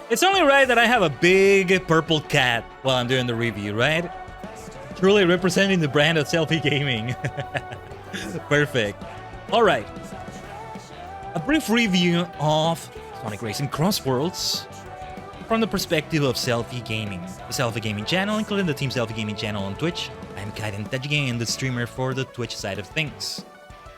It's only right that I have a big purple cat while I'm doing the review, right? Truly representing the brand of selfie gaming. Perfect. Alright. A brief review of Sonic Racing Crossworlds from the perspective of selfie gaming. The selfie gaming channel, including the Team Selfie Gaming channel on Twitch. I'm Kaiden Tajigen, the streamer for the Twitch side of things.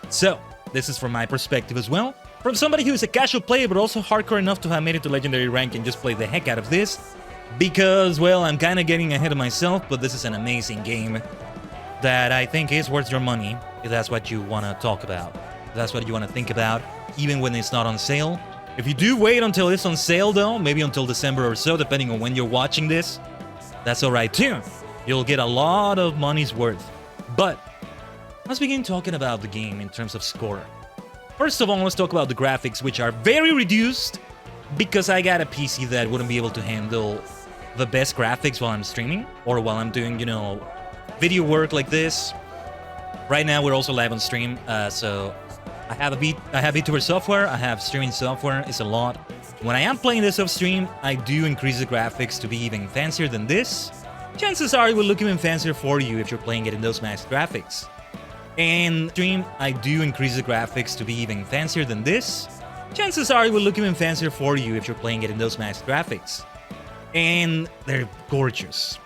So, this is from my perspective as well. From somebody who is a casual player but also hardcore enough to have made it to legendary rank and just play the heck out of this. Because, well, I'm kind of getting ahead of myself, but this is an amazing game that I think is worth your money, if that's what you want to talk about. If that's what you want to think about, even when it's not on sale. If you do wait until it's on sale though, maybe until December or so, depending on when you're watching this, that's alright too. You'll get a lot of money's worth. But, let's begin talking about the game in terms of score. First of all, let's talk about the graphics, which are very reduced, because I got a PC that wouldn't be able to handle the best graphics while I'm streaming, or while I'm doing, video work like this. Right now, we're also live on stream, so I have VTuber software, I have streaming software, it's a lot. When I am playing this off stream, I do increase the graphics to be even fancier than this. Chances are it will look even fancier for you if you're playing it in those maxed graphics. And stream, I do increase the graphics to be even fancier than this. Chances are it will look even fancier for you if you're playing it in those maxed graphics. And they're gorgeous.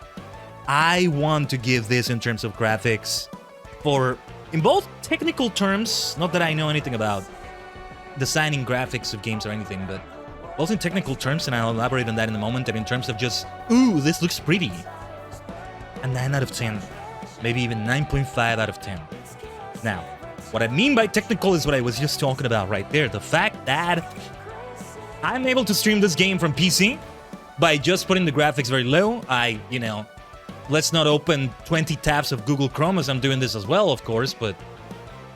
I want to give this in terms of graphics in both technical terms, not that I know anything about designing graphics of games or anything, but both in technical terms, and I'll elaborate on that in a moment, and in terms of just, ooh, this looks pretty. A 9 out of 10. Maybe even 9.5 out of 10. Now, what I mean by technical is what I was just talking about right there. The fact that I'm able to stream this game from PC by just putting the graphics very low. Let's not open 20 tabs of Google Chrome as I'm doing this as well, of course, but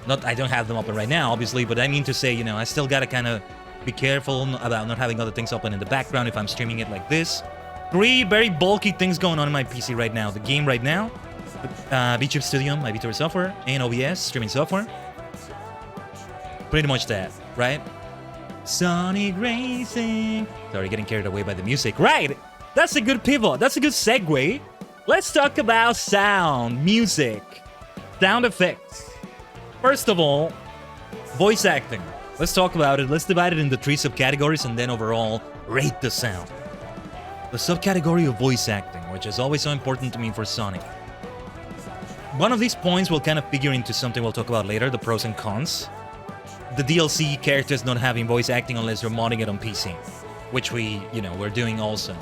I don't have them open right now, obviously, but I mean to say, I still gotta kind of be careful about not having other things open in the background if I'm streaming it like this. 3 very bulky things going on in my PC right now. The game right now, VTube Studio, my VTuber software, and OBS, streaming software. Pretty much that, right? Sonic Racing. Sorry, getting carried away by the music. Right! That's a good pivot. That's a good segue. Let's talk about sound, music, sound effects. First of all, voice acting. Let's talk about it. Let's divide it into 3 subcategories and then overall rate the sound. The subcategory of voice acting, which is always so important to me for Sonic. One of these points will kind of figure into something we'll talk about later, the pros and cons. The DLC characters not having voice acting unless you're modding it on PC, which we're doing also.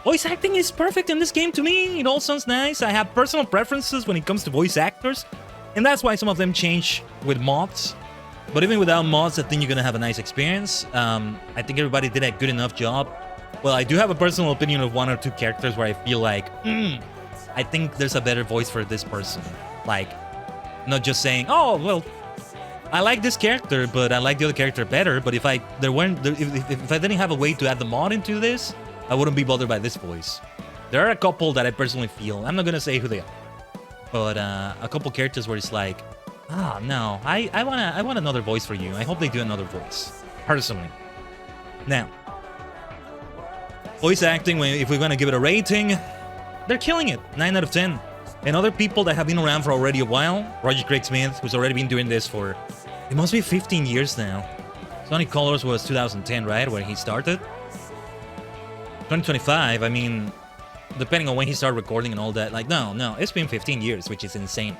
Voice acting is perfect in this game to me. It all sounds nice. I have personal preferences when it comes to voice actors, and that's why some of them change with mods. But even without mods, I think you're gonna have a nice experience. I think everybody did a good enough job. Well, I do have a personal opinion of 1 or 2 characters where I feel like, I think there's a better voice for this person. Like, not just saying, oh, well, I like this character, but I like the other character better. But if I didn't have a way to add the mod into this, I wouldn't be bothered by this voice. There are a couple that I personally feel, I'm not gonna say who they are, but a couple characters where it's like, no, I want another voice for you. I hope they do another voice, personally. Now, voice acting, if we're gonna give it a rating, they're killing it, 9 out of 10. And other people that have been around for already a while, Roger Craig Smith, who's already been doing this for, it must be 15 years now. Sonic Colors was 2010, right, when he started? 2025, I mean, depending on when he started recording and all that, like, no, it's been 15 years, which is insane.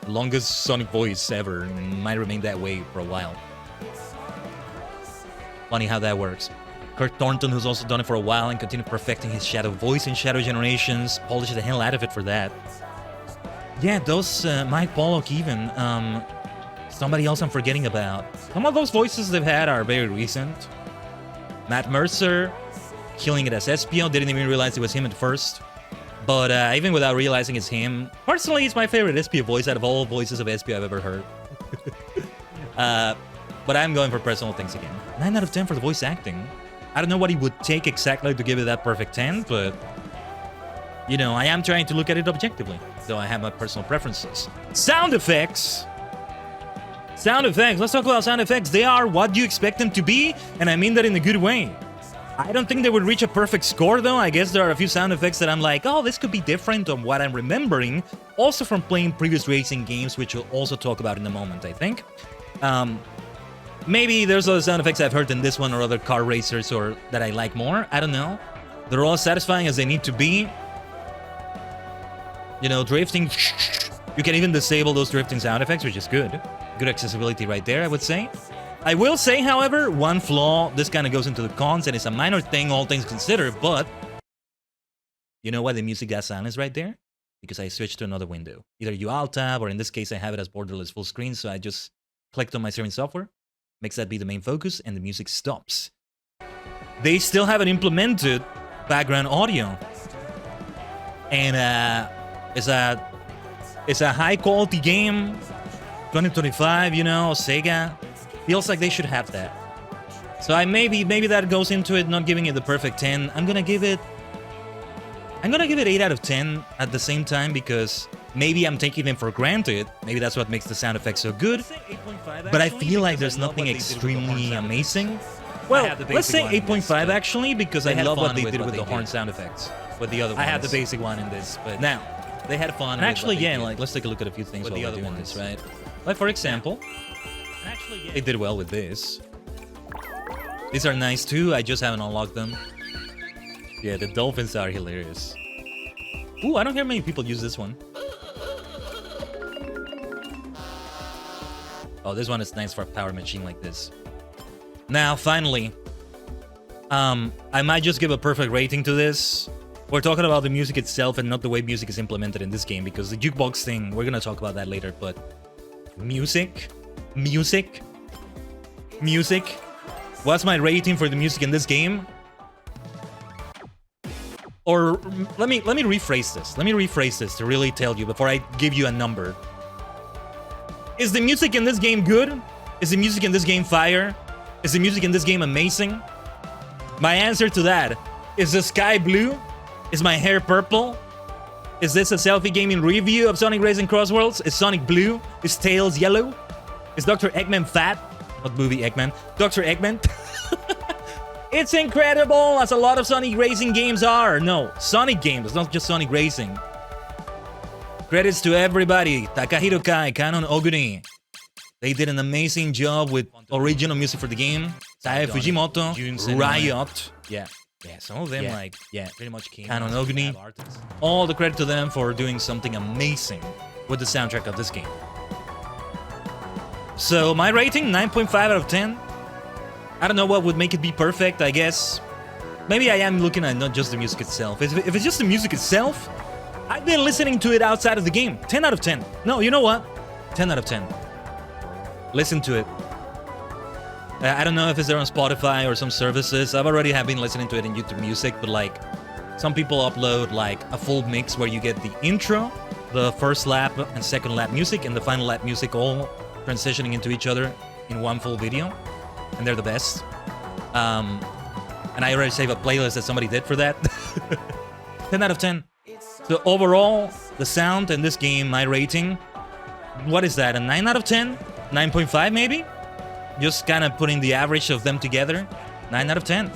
Longest Sonic voice ever, and might remain that way for a while. Funny how that works. Kurt Thornton, who's also done it for a while and continued perfecting his Shadow voice in Shadow Generations, polished the hell out of it for that. Yeah, those, Mike Pollock even, somebody else I'm forgetting about. Some of those voices they've had are very recent. Matt Mercer, killing it as Espio, didn't even realize it was him at first. But even without realizing it's him, personally, it's my favorite Espio voice out of all voices of Espio I've ever heard. But I'm going for personal things again. 9 out of 10 for the voice acting. I don't know what it would take exactly to give it that perfect 10, but I am trying to look at it objectively, so I have my personal preferences. Sound effects! Sound effects, let's talk about sound effects. They are what you expect them to be, and I mean that in a good way. I don't think they would reach a perfect score, though. I guess there are a few sound effects that I'm like, oh, this could be different on what I'm remembering. Also from playing previous racing games, which we'll also talk about in a moment, I think. Maybe there's other sound effects I've heard in this one or other car racers or that I like more. I don't know. They're all satisfying as they need to be. You know, drifting. You can even disable those drifting sound effects, which is good. Good accessibility right there, I would say. I will say, however, one flaw, this kind of goes into the cons, and it's a minor thing, all things considered, but you know why the music got silence right there? Because I switched to another window. Either you Alt-Tab, or in this case, I have it as borderless full screen, so I just clicked on my steering software, makes that be the main focus, and the music stops. They still haven't implemented background audio. And it's a high-quality game, 2025, you know, Sega. Feels like they should have that. So maybe that goes into it, not giving it the perfect 10. I'm gonna give it 8 out of 10 at the same time, because maybe I'm taking them for granted. Maybe that's what makes the sound effects so good. But I feel like there's nothing extremely amazing. Well, let's say 8.5 actually, because I love what they did with the horn sound effects. With the other ones. I have the basic one in this, but now they had fun. And actually, yeah, like let's take a look at a few things while we're doing this, right? Like for example. They did well with this. These are nice too, I just haven't unlocked them. Yeah, the dolphins are hilarious. Ooh, I don't hear many people use this one. Oh, this one is nice for a power machine like this. Now, finally, I might just give a perfect rating to this. We're talking about the music itself and not the way music is implemented in this game, because the jukebox thing, we're gonna talk about that later, but music. What's my rating for the music in this game? Or let me rephrase this. Let me rephrase this to really tell you before I give you a number. Is the music in this game good? Is the music in this game fire? Is the music in this game amazing? My answer to that is the sky blue? Is my hair purple? Is this a selfie gaming review of Sonic Racing Crossworlds? Is Sonic blue? Is Tails yellow? Is Dr. Eggman fat? Not movie Eggman. Dr. Eggman. It's incredible, as a lot of Sonic Racing games are. No, Sonic games, not just Sonic Racing. Credits to everybody. Takahiro Kai, Kanon Oguni. They did an amazing job with original music for the game. Tae Fujimoto, Riot. Yeah, some of them pretty much came. Kanon Oguni. All the credit to them for doing something amazing with the soundtrack of this game. So my rating, 9.5 out of 10. I don't know what would make it be perfect, I guess. Maybe I am looking at not just the music itself. If it's just the music itself, I've been listening to it outside of the game. 10 out of 10. No, you know what? 10 out of 10. Listen to it. I don't know if it's there on Spotify or some services. I've already have been listening to it in YouTube Music, but like some people upload like a full mix where you get the intro, the first lap and second lap music, and the final lap music all transitioning into each other in one full video, and they're the best. And I already saved a playlist that somebody did for that. 10 out of 10. So overall, the sound in this game, my rating, what is that, a 9 out of 10? 9.5 maybe? Just kind of putting the average of them together. 9 out of 10.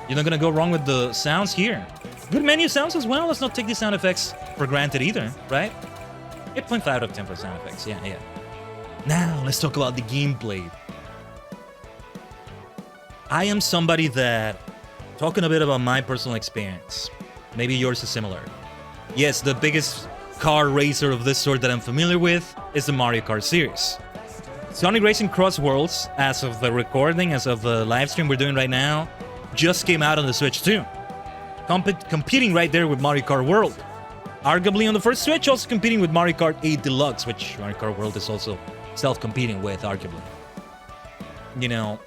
You're not gonna go wrong with the sounds here. Good menu sounds as well. Let's not take these sound effects for granted either, right? 8.5 out of 10 for sound effects, yeah. Now, let's talk about the gameplay. I am somebody that, talking a bit about my personal experience, maybe yours is similar. Yes, the biggest car racer of this sort that I'm familiar with is the Mario Kart series. Sonic Racing Crossworlds, as of the recording, as of the live stream we're doing right now, just came out on the Switch too. Competing right there with Mario Kart World. Arguably on the first Switch, also competing with Mario Kart 8 Deluxe, which Mario Kart World is also self-competing with, arguably. You know,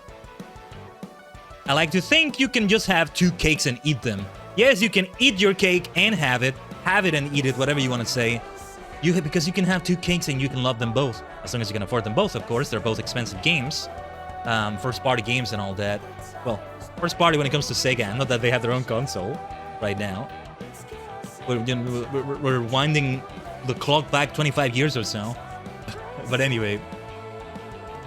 I like to think you can just have two cakes and eat them. Yes, you can eat your cake and have it and eat it, whatever you want to say. Because you can have two cakes and you can love them both. As long as you can afford them both, of course. They're both expensive games. First-party games and all that. Well, first-party when it comes to Sega. Not that they have their own console right now. We're winding the clock back 25 years or so. But anyway,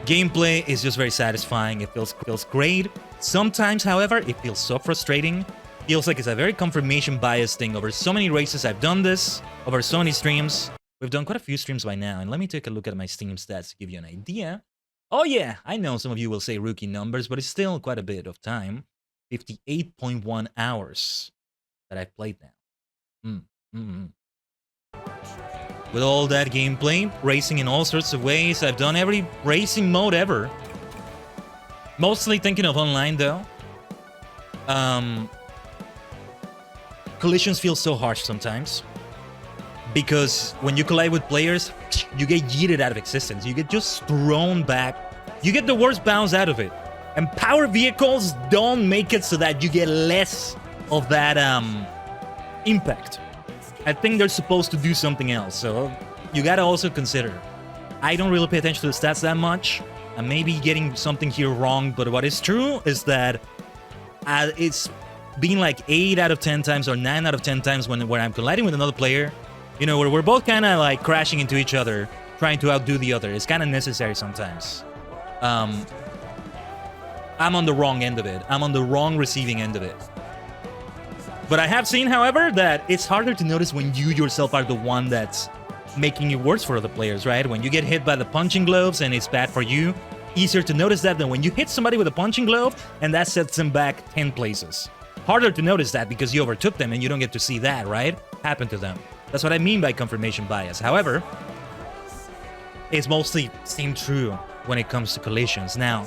gameplay is just very satisfying. It feels great. Sometimes, however, it feels so frustrating. Feels like it's a very confirmation bias thing. Over so many races I've done this, over so many streams. We've done quite a few streams by now, and let me take a look at my Steam stats to give you an idea. Oh yeah, I know some of you will say rookie numbers, but it's still quite a bit of time. 58.1 hours that I've played now. With all that gameplay, racing in all sorts of ways, I've done every racing mode ever. Mostly thinking of online though. Collisions feel so harsh sometimes. Because when you collide with players, you get yeeted out of existence. You get just thrown back. You get the worst bounce out of it. And power vehicles don't make it so that you get less of that impact. I think they're supposed to do something else. So you gotta also consider. I don't really pay attention to the stats that much. I may be getting something here wrong, but what is true is that it's been like 8 out of 10 times or 9 out of 10 times when I'm colliding with another player. You know, where we're both kind of like crashing into each other, trying to outdo the other. It's kind of necessary sometimes. I'm on the wrong end of it. I'm on the wrong receiving end of it. But I have seen, however, that it's harder to notice when you yourself are the one that's making it worse for other players, right? When you get hit by the punching gloves and it's bad for you, easier to notice that than when you hit somebody with a punching glove and that sets them back 10 places. Harder to notice that because you overtook them and you don't get to see that, right? Happen to them. That's what I mean by confirmation bias. However, it's mostly seemed true when it comes to collisions. Now,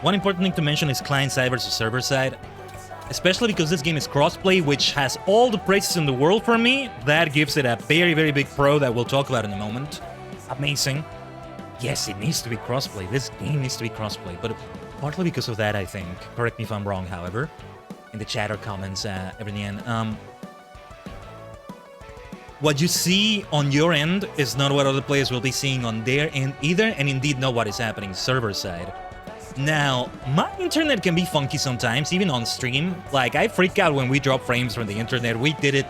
one important thing to mention is client-side versus server-side. Especially because this game is crossplay, which has all the praises in the world for me. That gives it a very, very big pro that we'll talk about in a moment. Amazing. Yes, it needs to be crossplay. This game needs to be crossplay. But partly because of that, I think. Correct me if I'm wrong, however. In the chat or comments every now and then. What you see on your end is not what other players will be seeing on their end either, and indeed not what is happening server side. Now, my internet can be funky sometimes, even on stream. Like, I freak out when we drop frames from the internet. We did it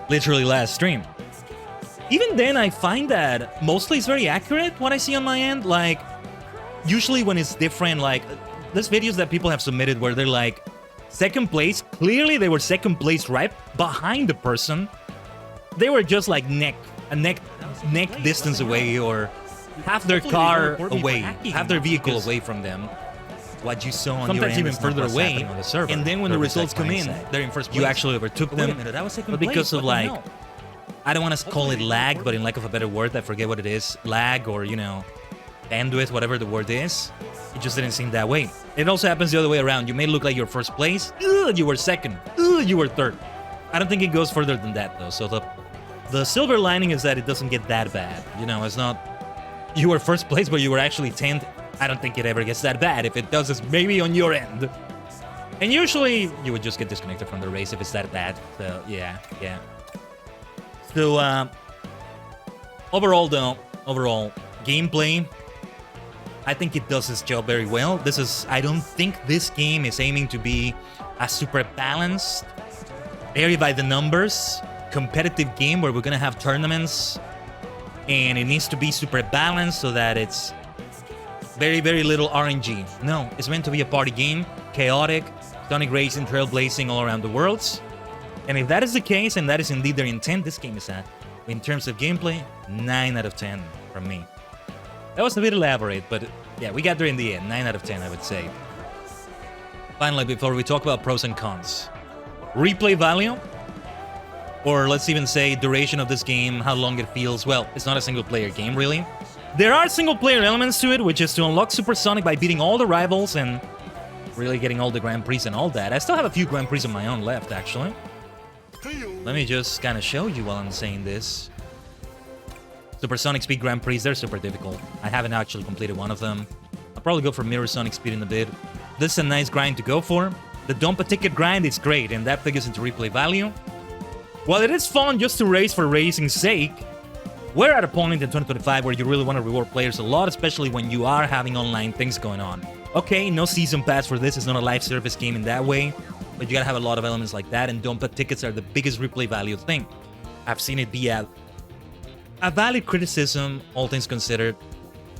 literally last stream. Even then, I find that mostly it's very accurate, what I see on my end. Like, usually when it's different, like, there's videos that people have submitted where they're like, second place, clearly they were second place right behind the person. They were just like neck distance away, or half their car away, half their vehicle away from them. What you saw on your end even further away, on the server. And then when the results come in, they're in first place. You actually overtook them. That was second place, but because of like, I don't want to call it lag, but in lack of a better word, I forget what it is, lag or, you know, bandwidth, whatever the word is. It just didn't seem that way. It also happens the other way around. You may look like you're first place, you were second, you were third. I don't think it goes further than that though. So the silver lining is that it doesn't get that bad. You know, it's not you were first place, but you were actually 10th. I don't think it ever gets that bad. If it does, it's maybe on your end. And usually you would just get disconnected from the race if it's that bad. So yeah. So overall gameplay, I think it does its job very well. I don't think this game is aiming to be a super balanced, very by the numbers, competitive game where we're gonna have tournaments, and it needs to be super balanced so that it's very, very little RNG. No, it's meant to be a party game, chaotic, Sonic Racing, trailblazing all around the worlds. And if that is the case, and that is indeed their intent, this game is at, in terms of gameplay, 9 out of 10 from me. That was a bit elaborate, but yeah, we got there in the end. 9 out of 10, I would say. Finally, before we talk about pros and cons, replay value, or let's even say duration of this game, how long it feels. Well, it's not a single-player game, really. There are single-player elements to it, which is to unlock Super Sonic by beating all the rivals and really getting all the Grand Prix and all that. I still have a few Grand Prix of my own left, actually. Let me just kind of show you while I'm saying this. Super Sonic Speed Grand Prix, they're super difficult. I haven't actually completed one of them. I'll probably go for Mirror Sonic Speed in a bit. This is a nice grind to go for. The Dump a Ticket grind is great, and that figures into replay value. While it is fun just to race for racing's sake, we're at a point in 2025 where you really want to reward players a lot, especially when you are having online things going on. Okay, no season pass for this, it's not a live service game in that way, but you gotta have a lot of elements like that, and Dump a Tickets are the biggest replay value thing. I've seen it be a valid criticism, all things considered.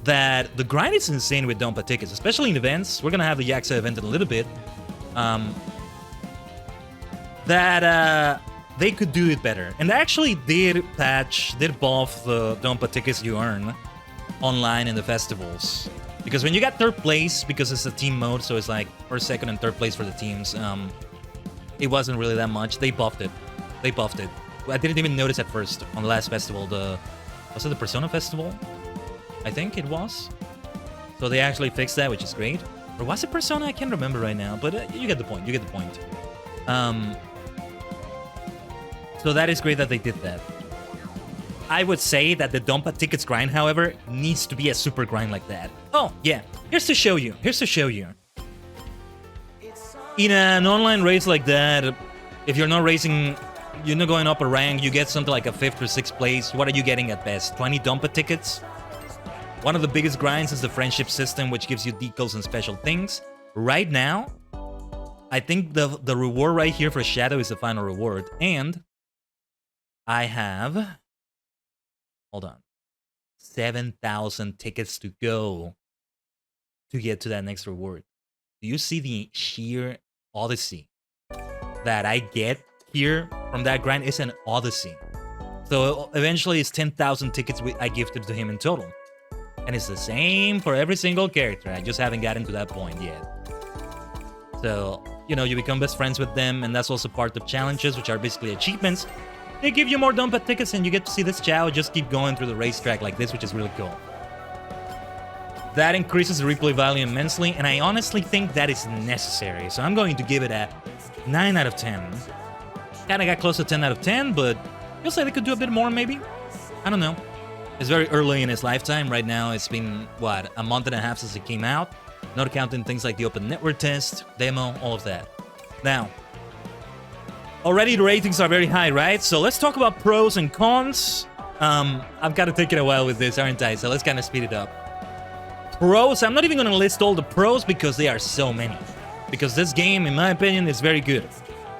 that the grind is insane with Dompa tickets, especially in events. We're gonna have the Yakuza event in a little bit. They could do it better. And they actually did buff the Dompa tickets you earn online in the festivals. Because when you got third place, because it's a team mode, so it's like first, second, and third place for the teams, it wasn't really that much. They buffed it. I didn't even notice at first on the last festival. Was it the Persona Festival? I think it was. So they actually fixed that, which is great. Or was it Persona? I can't remember right now, but you get the point. So that is great that they did that. I would say that the Dompa tickets grind, however, needs to be a super grind like that. Oh, yeah. Here's to show you. In an online race like that, if you're not racing, you're not going up a rank, you get something like a 5th or 6th place. What are you getting at best? 20 Dompa tickets? One of the biggest grinds is the friendship system, which gives you decals and special things. Right now, I think the reward right here for Shadow is the final reward. And I have... Hold on. 7,000 tickets to go to get to that next reward. Do you see the sheer odyssey that I get here from that grind? It's an odyssey. So eventually it's 10,000 tickets I gifted to him in total. And it's the same for every single character. I just haven't gotten to that point yet. So, you know, you become best friends with them, and that's also part of challenges, which are basically achievements. They give you more Dompa tickets, and you get to see this Chow just keep going through the racetrack like this, which is really cool. That increases the replay value immensely, and I honestly think that is necessary. So I'm going to give it a 9 out of 10. Kinda got close to 10 out of 10, but feels like they could do a bit more, maybe? I don't know. It's very early in its lifetime. Right now, it's been, what, a month and a half since it came out? Not counting things like the open network test, demo, all of that. Now, already the ratings are very high, right? So let's talk about pros and cons. I've got to take it a while with this, aren't I? So let's kind of speed it up. Pros, I'm not even going to list all the pros because there are so many. Because this game, in my opinion, is very good.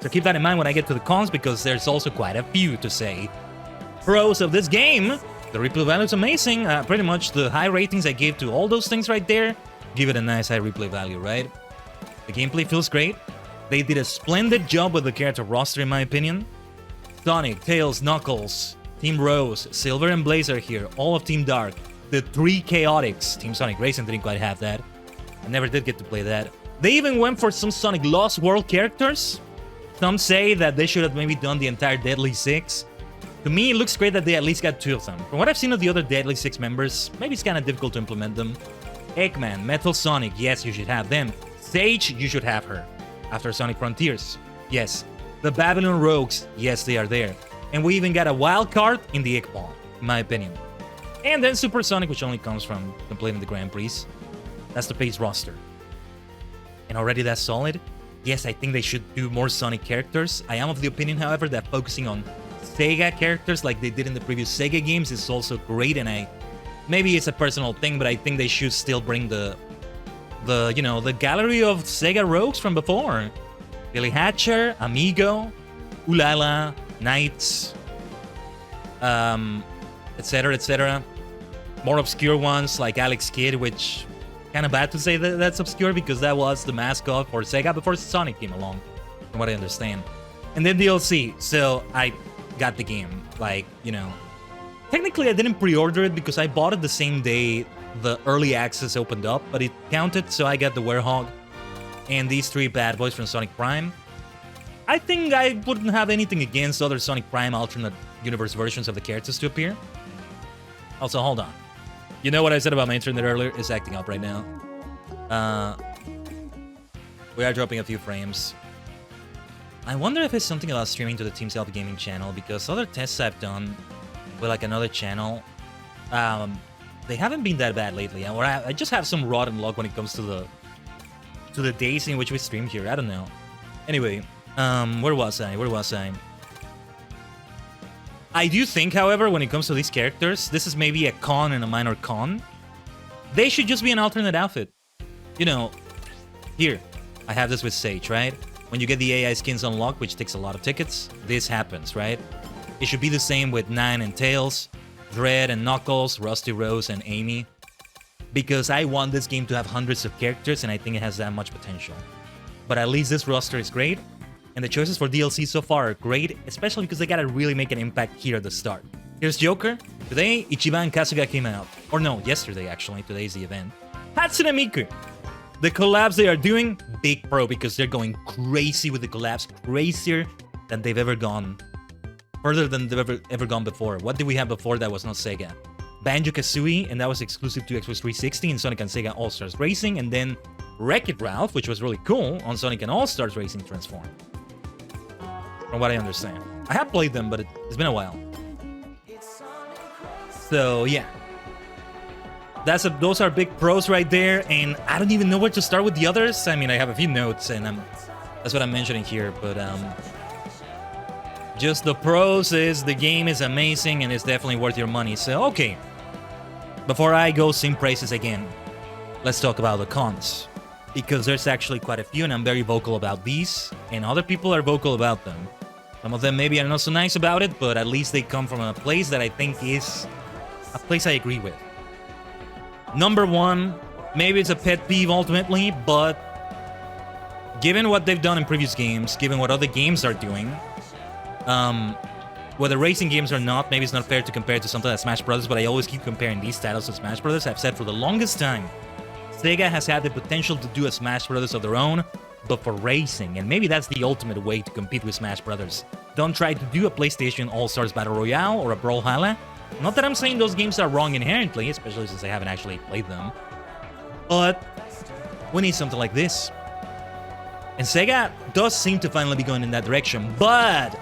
So keep that in mind when I get to the cons, because there's also quite a few to say. Pros of this game, the replay value is amazing. Pretty much the high ratings I gave to all those things right there, give it a nice high replay value, right? The gameplay feels great. They did a splendid job with the character roster, in my opinion. Sonic, Tails, Knuckles, Team Rose, Silver and Blaze are here, all of Team Dark. The 3 Chaotix. Team Sonic Racing didn't quite have that. I never did get to play that. They even went for some Sonic Lost World characters. Some say that they should have maybe done the entire Deadly Six. To me, it looks great that they at least got 2 of them. From what I've seen of the other Deadly Six members, maybe it's kind of difficult to implement them. Eggman, Metal Sonic, yes, you should have them. Sage, you should have her. After Sonic Frontiers, yes. The Babylon Rogues, yes, they are there. And we even got a wild card in the Egg Ball, in my opinion. And then Super Sonic, which only comes from completing the Grand Prix. That's the base roster. And already that's solid. Yes, I think they should do more Sonic characters. I am of the opinion, however, that focusing on Sega characters like they did in the previous Sega games is also great, and maybe it's a personal thing, but I think they should still bring the gallery of Sega rogues from before. Billy Hatcher, Amigo, Ulala, Knights, etc., etc. More obscure ones like Alex Kidd, which kind of bad to say that that's obscure because that was the mascot for Sega before Sonic came along, from what I understand. And then DLC, so I got the game, like, technically I didn't pre-order it because I bought it the same day the early access opened up, but it counted, so I got the Werehog and these 3 bad boys from Sonic Prime. I think I wouldn't have anything against other Sonic Prime alternate universe versions of the characters to appear. Also, hold on. You know what I said about my internet earlier is acting up right now. We are dropping a few frames. I wonder if it's something about streaming to the Team Selfie Gaming channel, because other tests I've done with like another channel, they haven't been that bad lately. Or I just have some rotten luck when it comes to the days in which we stream here. I don't know. Anyway, where was I? I do think, however, when it comes to these characters, this is maybe a con and a minor con. They should just be an alternate outfit. Here, I have this with Sage, right? When you get the AI skins unlocked, which takes a lot of tickets, this happens, right? It should be the same with Nine and Tails, Dread and Knuckles, Rusty Rose and Amy. because I want this game to have hundreds of characters, and I think it has that much potential. But at least this roster is great, and the choices for DLC so far are great, especially because they gotta really make an impact here at the start. Here's Joker. Today, Ichiban Kasuga came out. Or no, yesterday actually. Today's the event. Hatsune Miku. The collabs they are doing, big pro, because they're going crazy with the collabs, crazier than they've ever gone. Further than they've ever gone before. What did we have before that was not Sega? Banjo-Kazooie, and that was exclusive to Xbox 360 and Sonic and Sega All-Stars Racing, and then Wreck-It Ralph, which was really cool, on Sonic and All-Stars Racing Transform. From what I understand. I have played them, but it's been a while. So, yeah. Those are big pros right there, and I don't even know where to start with the others. I mean, I have a few notes, and that's what I'm mentioning here, but just the pros is the game is amazing, and it's definitely worth your money. So, okay. Before I go sing praises again, let's talk about the cons. Because there's actually quite a few, and I'm very vocal about these, and other people are vocal about them. Some of them maybe are not so nice about it, but at least they come from a place that I think is a place I agree with. Number one, maybe it's a pet peeve ultimately, but given what they've done in previous games, given what other games are doing, whether racing games or not, maybe it's not fair to compare it to something like Smash Brothers, but I always keep comparing these titles to Smash Brothers. I've said for the longest time, Sega has had the potential to do a Smash Brothers of their own, but for racing, and maybe that's the ultimate way to compete with Smash Brothers. Don't try to do a PlayStation All-Stars Battle Royale or a Brawlhalla. Not that I'm saying those games are wrong inherently, especially since I haven't actually played them, but we need something like this. And Sega does seem to finally be going in that direction, but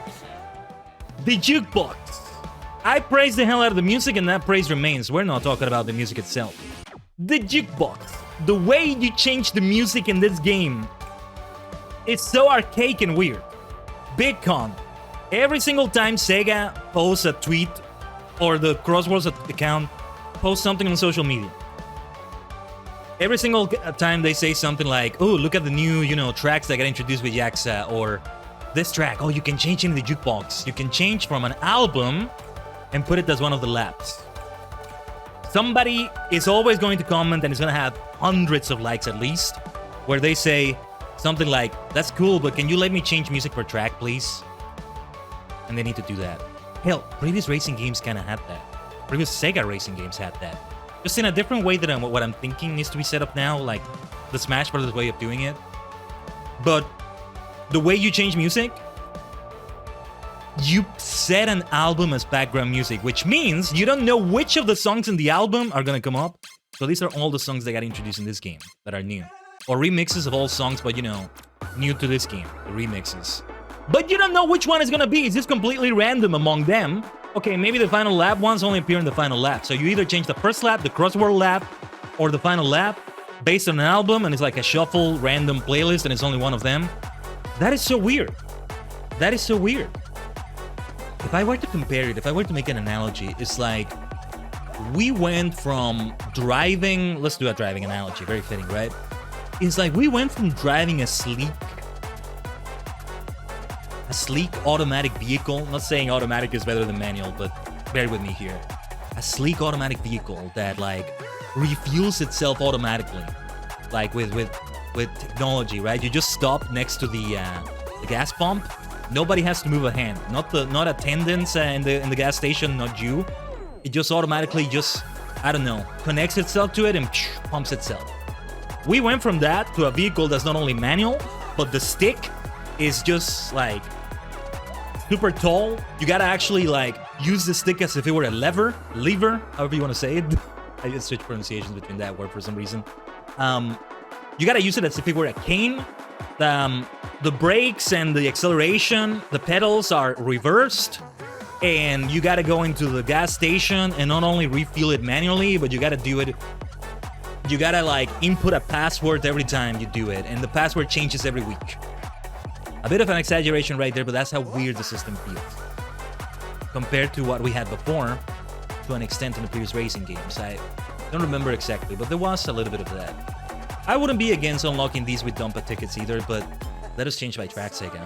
the jukebox. I praise the hell out of the music, and that praise remains. We're not talking about the music itself. The jukebox. The way you change the music in this game, it's so archaic and weird. Big con. Every single time Sega posts a tweet or the Crossworlds account posts something on social media, every single time they say something like, oh, look at the new, tracks that got introduced with Yakuza, or this track, oh, you can change in the jukebox. You can change from an album and put it as one of the laps. Somebody is always going to comment, and it's going to have hundreds of likes at least, where they say something like, that's cool, but can you let me change music per track, please? And they need to do that. Hell, previous racing games kind of had that. Previous Sega racing games had that. Just in a different way than what I'm thinking needs to be set up now, like the Smash Brothers way of doing it. But the way you change music, you set an album as background music, which means you don't know which of the songs in the album are gonna come up. So these are all the songs that got introduced in this game that are new. Or remixes of all songs, but new to this game, the remixes. But you don't know which one is gonna be. It's just completely random among them. Okay, maybe the final lap ones only appear in the final lap. So you either change the first lap, the Crossworld lap, or the final lap based on an album, and it's like a shuffle random playlist, and it's only one of them. That is so weird. That is so weird. If I were to compare it, if I were to make an analogy, it's like we went from driving, let's do a driving analogy, very fitting, right? It's like we went from driving a sleek automatic vehicle, not saying automatic is better than manual, but bear with me here. A sleek automatic vehicle that refuels itself automatically, with technology, right? You just stop next to the gas pump. Nobody has to move a hand. Not attendants in the gas station, not you. It just automatically connects itself to it and pumps itself. We went from that to a vehicle that's not only manual, but the stick is just super tall. You gotta actually use the stick as if it were a lever, however you want to say it. I just switch pronunciations between that word for some reason. You gotta use it as if it were a cane. The brakes and the acceleration, the pedals are reversed, and you gotta go into the gas station and not only refuel it manually, but you gotta do it. You gotta input a password every time you do it, and the password changes every week. A bit of an exaggeration right there, but that's how weird the system feels compared to what we had before, to an extent in the previous racing games. I don't remember exactly, but there was a little bit of that. I wouldn't be against unlocking these with dumper tickets either, but let us change by track, Sega.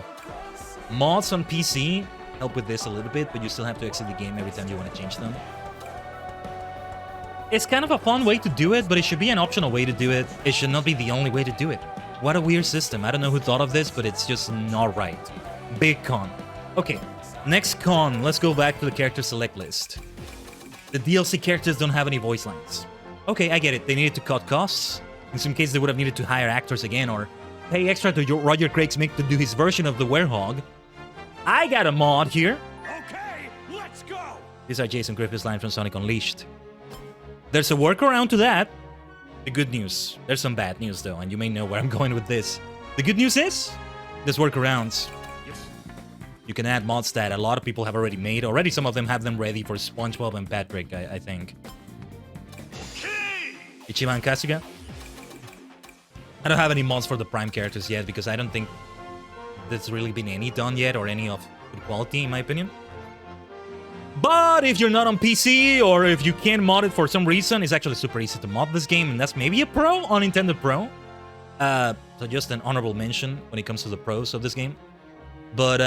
Mods on PC help with this a little bit, but you still have to exit the game every time you want to change them. It's kind of a fun way to do it, but it should be an optional way to do it. It should not be the only way to do it. What a weird system. I don't know who thought of this, but it's just not right. Big con. Okay, next con. Let's go back to the character select list. The DLC characters don't have any voice lines. Okay, I get it. They needed to cut costs. In some cases, they would have needed to hire actors again or pay extra to Roger Craig-Smith to do his version of the Werehog. I got a mod here. Okay, let's go. These are Jason Griffith's lines from Sonic Unleashed. There's a workaround to that. The good news. There's some bad news, though, and you may know where I'm going with this. The good news is, there's workarounds. Yes. You can add mods that a lot of people have already made. Already, some of them have them ready for SpongeBob and Patrick, I think. Okay. Ichiban Kasuga. I don't have any mods for the Prime characters yet, because I don't think there's really been any done yet, or any of good quality, in my opinion. But if you're not on PC, or if you can't mod it for some reason, it's actually super easy to mod this game, and that's maybe a pro on Nintendo Pro. So just an honorable mention when it comes to the pros of this game. But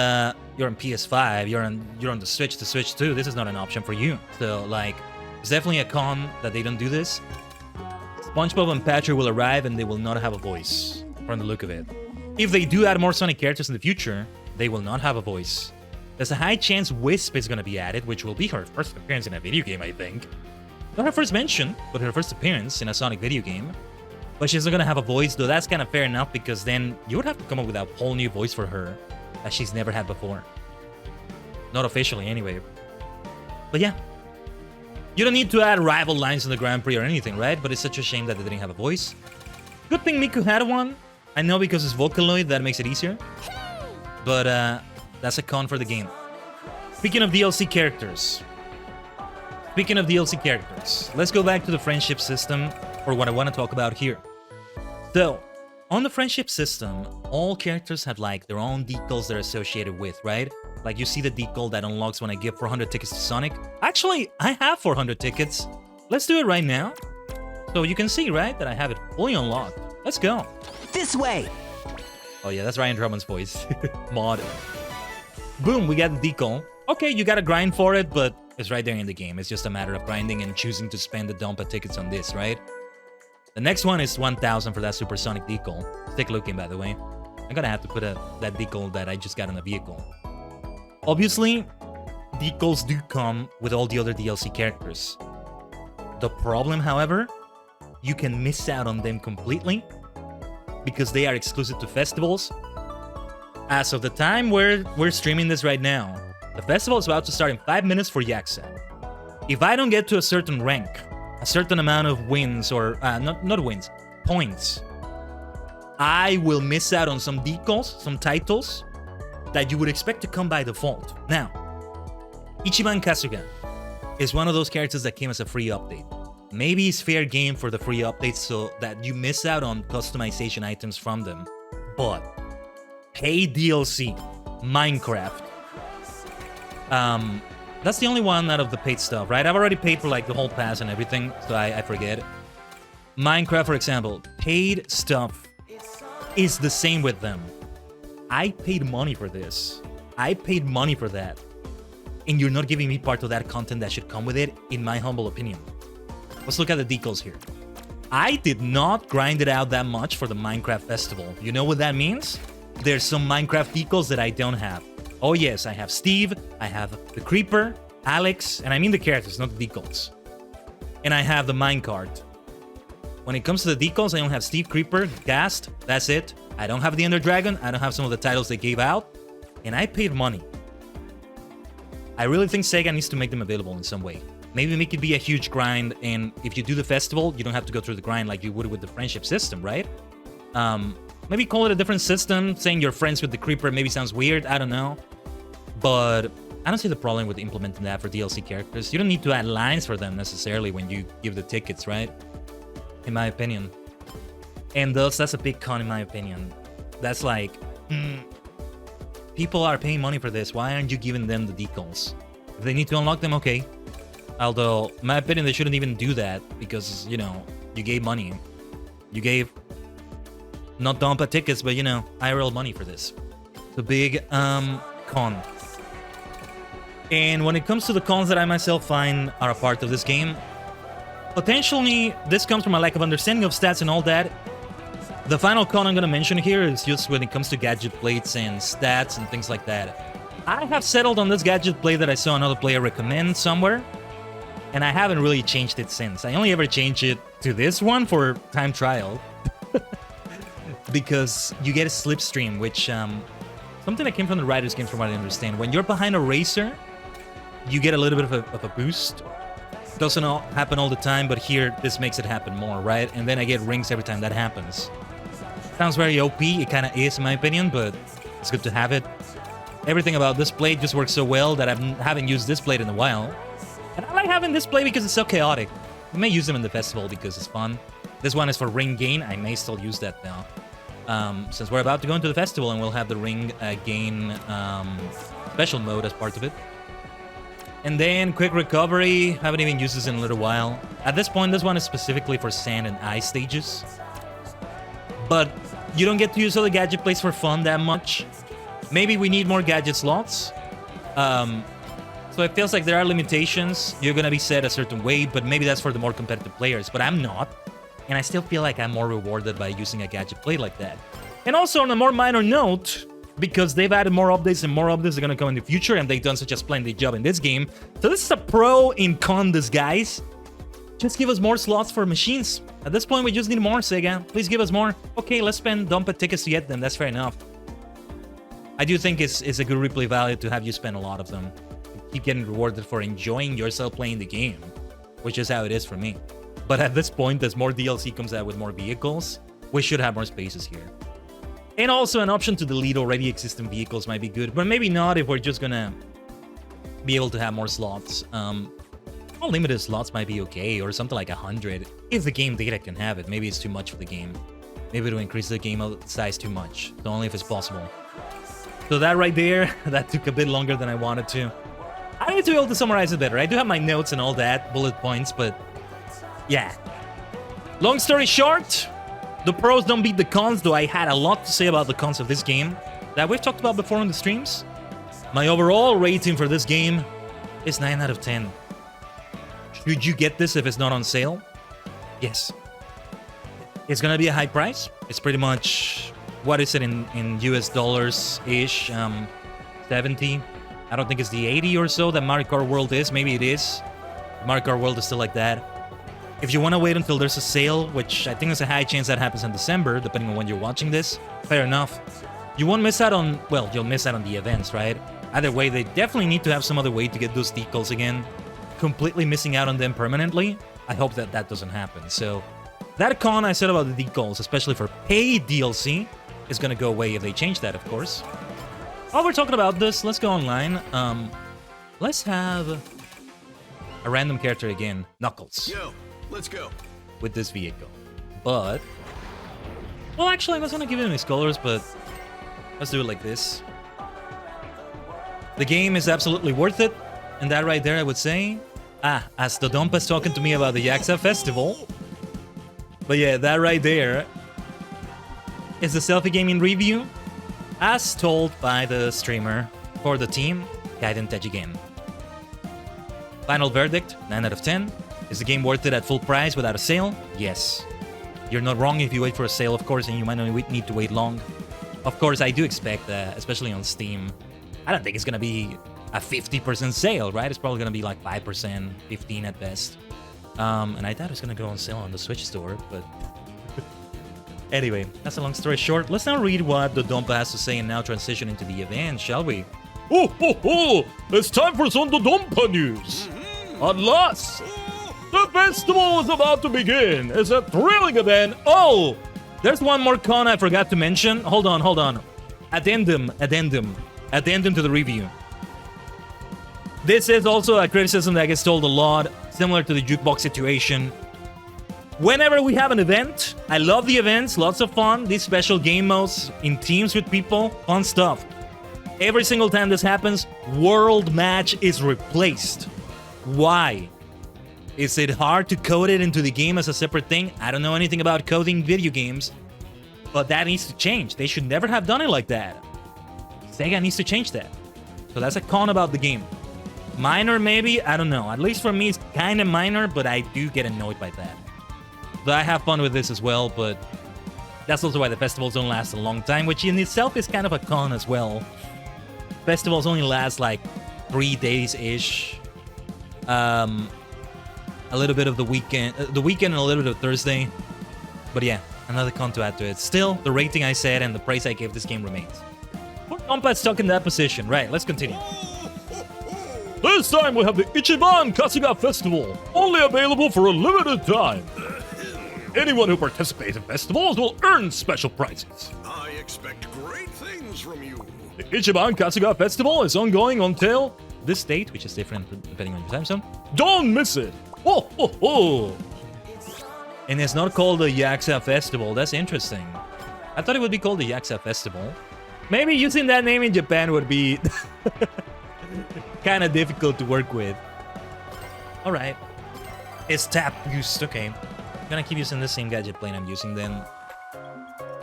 you're on PS5, you're on the Switch, Switch 2, this is not an option for you. So, like, it's definitely a con that they don't do this. SpongeBob and Patrick will arrive, and they will not have a voice, from the look of it. If they do add more Sonic characters in the future, they will not have a voice. There's a high chance Wisp is going to be added, which will be her first appearance in a video game, I think. Not her first mention, but her first appearance in a Sonic video game. But she's not going to have a voice, though that's kind of fair enough, because then you would have to come up with a whole new voice for her that she's never had before. Not officially, anyway. But yeah. You don't need to add rival lines in the Grand Prix or anything, right? But it's such a shame that they didn't have a voice. Good thing Miku had one. I know because it's Vocaloid, that makes it easier. But that's a con for the game. Speaking of DLC characters. Let's go back to the friendship system, or what I want to talk about here. So, on the friendship system, all characters have like their own decals they're associated with, right? Like you see the decal that unlocks when I give 400 tickets to Sonic. Actually, I have 400 tickets. Let's do it right now. So you can see, right, that I have it fully unlocked. Let's go. This way! Oh yeah, that's Ryan Drummond's voice. Mod. Boom, we got the decal. Okay, you gotta grind for it, but it's right there in the game. It's just a matter of grinding and choosing to spend the Dumpa tickets on this, right? The next one is 1,000 for that Supersonic decal. Let's take a look in, by the way. I'm gonna have to put that decal that I just got on the vehicle. Obviously, decals do come with all the other DLC characters. The problem, however, you can miss out on them completely because they are exclusive to festivals. As of the time we're streaming this right now, the festival is about to start in 5 minutes for Yakuza. If I don't get to a certain rank, a certain amount of wins, or not wins, points, I will miss out on some decals, some titles that you would expect to come by default. Now, Ichiban Kasuga is one of those characters that came as a free update. Maybe it's fair game for the free updates so that you miss out on customization items from them. But paid DLC, Minecraft. That's the only one out of the paid stuff, right? I've already paid for like the whole pass and everything, so I forget. Minecraft, for example, paid stuff is the same with them. I paid money for this. I paid money for that. And you're not giving me part of that content that should come with it, in my humble opinion. Let's look at the decals here. I did not grind it out that much for the Minecraft Festival. You know what that means? There's some Minecraft decals that I don't have. Oh yes, I have Steve, I have the Creeper, Alex, and I mean the characters, not the decals. And I have the minecart. When it comes to the decals, I don't have Steve, Creeper, Gast, that's it. I don't have the Ender Dragon, I don't have some of the titles they gave out, and I paid money. I really think Sega needs to make them available in some way. Maybe make it be a huge grind, and if you do the festival, you don't have to go through the grind like you would with the friendship system, right? Maybe call it a different system. Saying you're friends with the Creeper maybe sounds weird, I don't know. But I don't see the problem with implementing that for DLC characters. You don't need to add lines for them necessarily when you give the tickets, right? In my opinion. And thus, that's a big con in my opinion. That's like, people are paying money for this. Why aren't you giving them the decals? If they need to unlock them, okay. Although, in my opinion, they shouldn't even do that because, you know, you gave money. You gave, not Dumpa tickets, but, you know, IRL money for this. It's a big con. And when it comes to the cons that I myself find are a part of this game, potentially this comes from a lack of understanding of stats and all that. The final con I'm going to mention here is just when it comes to gadget plates and stats and things like that. I have settled on this gadget plate that I saw another player recommend somewhere, and I haven't really changed it since. I only ever changed it to this one for time trial. Because you get a slipstream, which, something that came from the Riders game from what I understand. When you're behind a racer, you get a little bit of a boost. Doesn't happen all the time, but here, this makes it happen more, right? And then I get rings every time that happens. Sounds very OP, it kind of is in my opinion, but it's good to have it. Everything about this blade just works so well that I haven't used this blade in a while. And I like having this blade because it's so chaotic. I may use them in the festival because it's fun. This one is for ring gain, I may still use that now. Since we're about to go into the festival and we'll have the ring gain special mode as part of it. And then quick recovery, haven't even used this in a little while. At this point, this one is specifically for sand and ice stages. But you don't get to use other gadget plates for fun that much. Maybe we need more gadget slots. So it feels like there are limitations. You're gonna be set a certain way, but maybe that's for the more competitive players. But I'm not. And I still feel like I'm more rewarded by using a gadget plate like that. And also on a more minor note, because they've added more updates and more updates are going to come in the future, and they've done such a splendid job in this game. So this is a pro in con disguise. Just give us more slots for machines. At this point, we just need more, Sega. Please give us more. Okay, let's spend dumped tickets to get them. That's fair enough. I do think it's a good replay value to have you spend a lot of them. Keep getting rewarded for enjoying yourself playing the game, which is how it is for me. But at this point, as more DLC comes out with more vehicles, we should have more spaces here. And also an option to delete already existing vehicles might be good, but maybe not if we're just gonna be able to have more slots. Unlimited slots might be okay, or something like 100, if the game data can have it. Maybe it's too much for the game. Maybe it'll increase the game size too much, so only if it's possible. So that right there, that took a bit longer than I wanted to. I need to be able to summarize it better. I do have my notes and all that, bullet points, but yeah. Long story short, the pros don't beat the cons, though I had a lot to say about the cons of this game that we've talked about before in the streams. My overall rating for this game is 9 out of 10. Should you get this if it's not on sale? Yes. It's gonna be a high price. It's pretty much, what is it in US dollars-ish? 70. I don't think it's the 80 or so that Mario Kart World is. Maybe it is. Mario Kart World is still like that. If you want to wait until there's a sale, which I think there's a high chance that happens in December, depending on when you're watching this, fair enough. You won't miss out on, well, you'll miss out on the events, right? Either way, they definitely need to have some other way to get those decals again. Completely missing out on them permanently, I hope that that doesn't happen. So, that con I said about the decals, especially for paid DLC, is going to go away if they change that, of course. While we're talking about this, let's go online. Let's have a random character again, Knuckles. Yo, let's go. With this vehicle. But, well, actually, I was going to give him his colors, but let's do it like this. The game is absolutely worth it. And that right there, I would say. As the Dompa's talking to me about the Yakuza Festival. But yeah, that right there is the selfie gaming review, as told by the streamer for the team, Gaiden Tejigen. Final verdict, 9 out of 10. Is the game worth it at full price without a sale? Yes. You're not wrong if you wait for a sale, of course, and you might not need to wait long. Of course, I do expect that, especially on Steam. I don't think it's gonna be a 50% sale, right? It's probably gonna be like 5%, 15 at best. And I thought it was gonna go on sale on the Switch store, but anyway, that's a long story short. Let's now read what the Dompa has to say and now transition into the event, shall we? Oh, ho, ho! It's time for some Dodonpa news! At last! The festival is about to begin! It's a thrilling event! Oh! There's one more con I forgot to mention. Hold on. Addendum to the review. This is also a criticism that gets told a lot, similar to the jukebox situation. Whenever we have an event, I love the events, lots of fun, these special game modes in teams with people, fun stuff. Every single time this happens, World Match is replaced. Why? Is it hard to code it into the game as a separate thing? I don't know anything about coding video games, but that needs to change. They should never have done it like that. Sega needs to change that. So that's a con about the game. Minor, maybe? I don't know. At least for me, it's kind of minor, but I do get annoyed by that. But I have fun with this as well, but that's also why the festivals don't last a long time, which in itself is kind of a con as well. Festivals only last like 3 days-ish. A little bit of the weekend and a little bit of Thursday. But yeah, another con to add to it. Still, the rating I said and the price I gave this game remains. Complet's stuck in that position. Right, let's continue. This time we have the Ichiban Kasuga Festival, only available for a limited time. Anyone who participates in festivals will earn special prizes. I expect great things from you. The Ichiban Kasuga Festival is ongoing until This date, which is different depending on your time zone. Don't miss it! Ho ho ho! And it's not called the Yakuza Festival. That's interesting. I thought it would be called the Yakuza Festival. Maybe using that name in Japan would be kind of difficult to work with. All right. It's tap boost. Okay. I'm gonna keep using the same gadget plane I'm using then.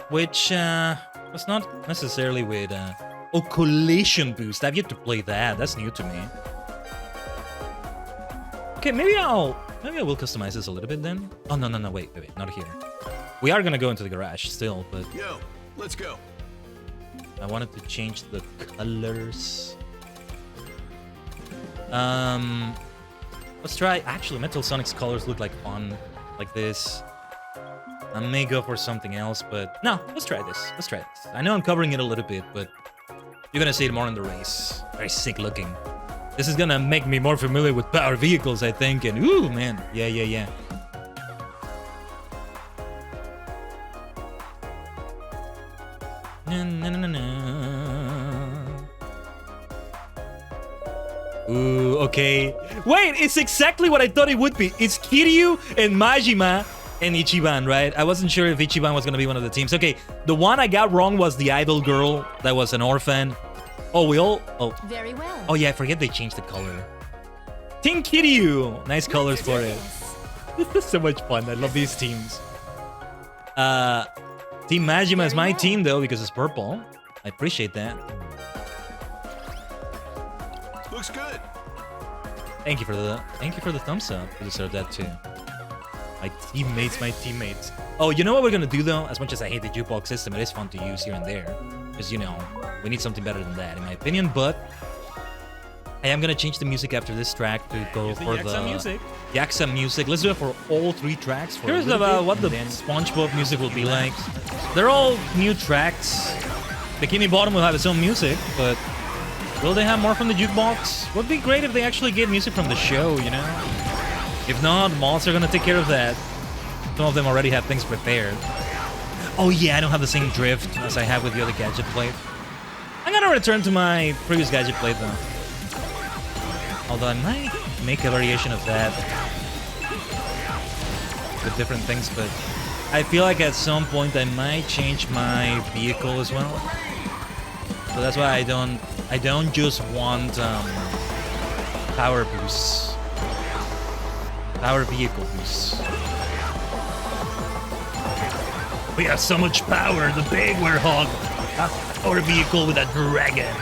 Which was not necessarily with... Oh, collision boost. I've yet to play that. That's new to me. Okay, maybe I will customize this a little bit then. Oh, no, wait, not here. We are gonna go into the garage still, but... Yo, let's go. I wanted to change the colors. Let's try... Actually, Metal Sonic's colors look like fun. Like this. I may go for something else, but... No, let's try this. Let's try this. I know I'm covering it a little bit, but... You're gonna see it more in the race. Very sick looking. This is gonna make me more familiar with power vehicles, I think, and ooh, man. Yeah. Ooh, okay. Wait, it's exactly what I thought it would be. It's Kiryu and Majima and Ichiban, right? I wasn't sure if Ichiban was gonna be one of the teams. Okay, the one I got wrong was the idol girl that was an orphan. Oh, Oh. Very well. Oh yeah, I forget they changed the color. Team Kiryu! Nice colors for it. This is so much fun. I love these teams. Team Majima is my team though because it's purple. I appreciate that. Looks good. Thank you for the thumbs up. You deserve that too. My teammates. Oh, you know what we're gonna do though? As much as I hate the jukebox system, it is fun to use here and there. Because, you know, we need something better than that, in my opinion. But I am gonna change the music after this track to go for the Yakuza music. Let's do it for all 3 tracks. Curious about what the SpongeBob music will be like. They're all new tracks. Bikini Bottom will have its own music, but will they have more from the jukebox? Would be great if they actually get music from the show, you know? If not, mods are gonna take care of that. Some of them already have things prepared. Oh yeah, I don't have the same drift as I have with the other gadget plate. I'm gonna return to my previous gadget plate though. Although I might make a variation of that with different things, but I feel like at some point I might change my vehicle as well. So that's why I don't just want power boosts. Power vehicle boosts. We have so much power, the big werehog. Our vehicle with a dragon.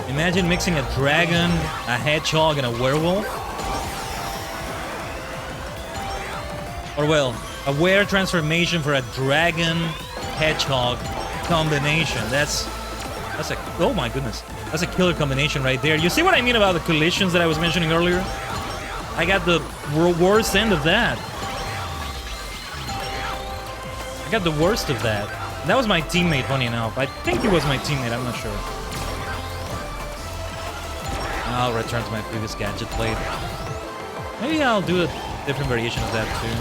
Imagine mixing a dragon, a hedgehog, and a werewolf. Or well, a were transformation for a dragon hedgehog combination. That's a oh my goodness. That's a killer combination right there. You see what I mean about the collisions that I was mentioning earlier? I got the worst end of that. I got the worst of that. That was my teammate, funny enough. I think he was my teammate, I'm not sure. I'll return to my previous gadget plate. Maybe I'll do a different variation of that too.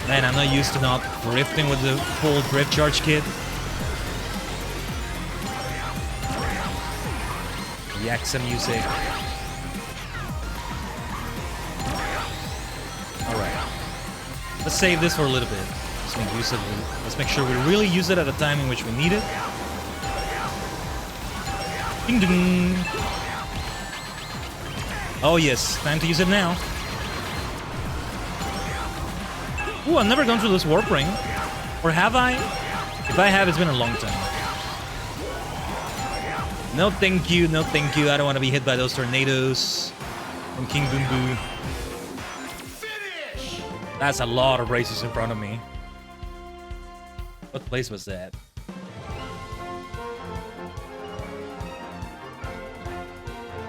Man, I'm not used to not drifting with the full drift charge kit. Yakuza music. Alright. Let's save this for a little bit. Let's make use of it. Let's make sure we really use it at a time in which we need it. Ding ding. Oh yes, time to use it now. Ooh, I've never gone through this warp ring. Or have I? If I have, it's been a long time. No thank you, no thank you. I don't want to be hit by those tornadoes from King Boom Boo. That's a lot of races in front of me. What place was that?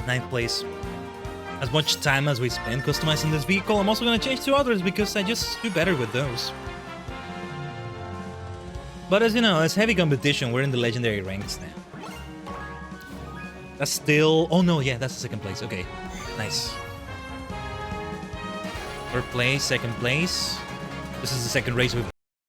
Ninth place. As much time as we spend customizing this vehicle, I'm also going to change to others because I just do better with those. But as you know, it's heavy competition. We're in the legendary ranks now. That's still... Oh no, yeah, that's the second place. Okay, nice. Third place, second place. This is the second race we've